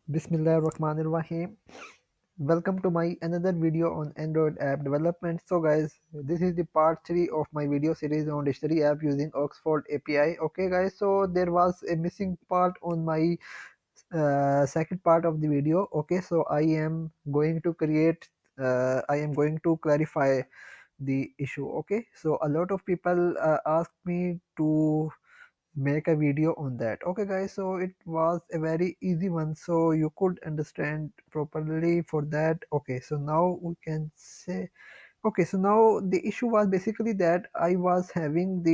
Bismillahirrahmanirrahim. Welcome to my another video on Android app development. So guys, this is the part 3 of my video series on dictionary app using Oxford API. Okay guys, so there was a missing part on my second part of the video. Okay, so I am going to clarify the issue. Okay, so a lot of people asked me to make a video on that. Okay guys, so it was a very easy one, so you could understand properly for that. Okay, so now we can say, okay, so now the issue was basically that I was sending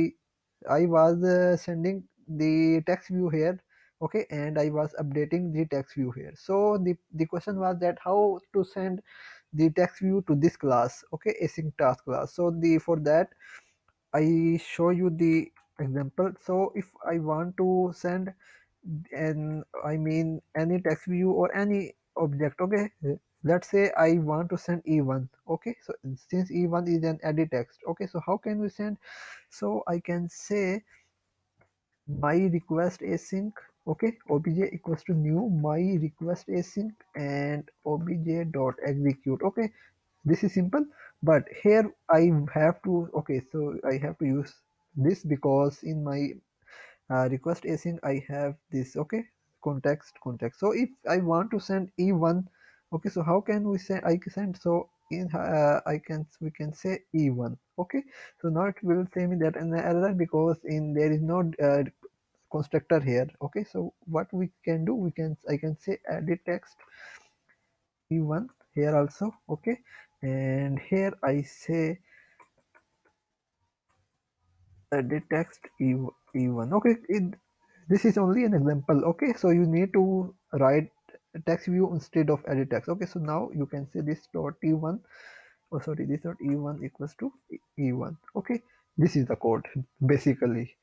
the text view here. Okay, and I was updating the text view here. So the question was that how to send the text view to this class. Okay, async task class. So the for that I show you the example. So if I want to send and I mean any text view or any object. Okay, let's say I want to send e1. Okay, so since e1 is an edit text. Okay, so how can we send? So I can say my request async. Okay, obj equals to new my request async and obj dot execute. Okay, this is simple, but here I have to, okay, so I have to use this because in my request async I have this. Okay, context. So if I want to send e1, okay, so how can we send? I can send, so in I can, we can say e1. Okay, so now it will say me that an error because in there is no constructor here. Okay, so what we can do, we can, I can say edit text e1 here also. Okay, and here I say edit text e1. Okay, this is only an example. Okay, so you need to write text view instead of edit text. Okay, so now you can say this dot e1, oh sorry, this dot e1 equals to e1. Okay, this is the code basically.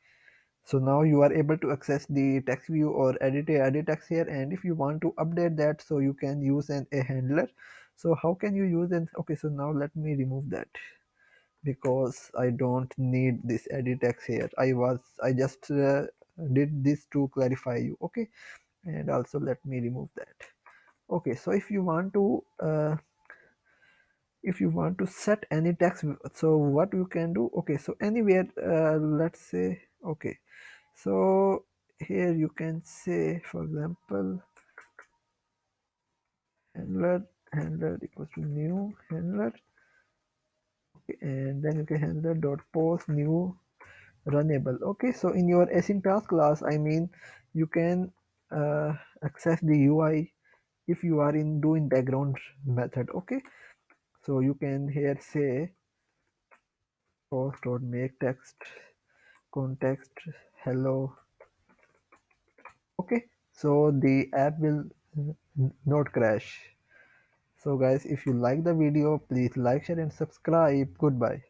So now you are able to access the text view or edit text here, and if you want to update that, so you can use a handler. So how can you use it? Okay, so now let me remove that because I don't need this edit text here. I just did this to clarify you. Okay, and also let me remove that. Okay, so if you want to set any text, so what you can do, okay, so anywhere, let's say, okay, so here you can say, for example, handler equals to new handler. Okay, and then you can handler dot post new runnable. Okay, so in your async task class, I mean, you can access the UI if you are in doing background method. Okay, so you can here say post dot make text context hello. Okay, so the app will not crash. So guys, if you like the video, please like, share and subscribe. Goodbye.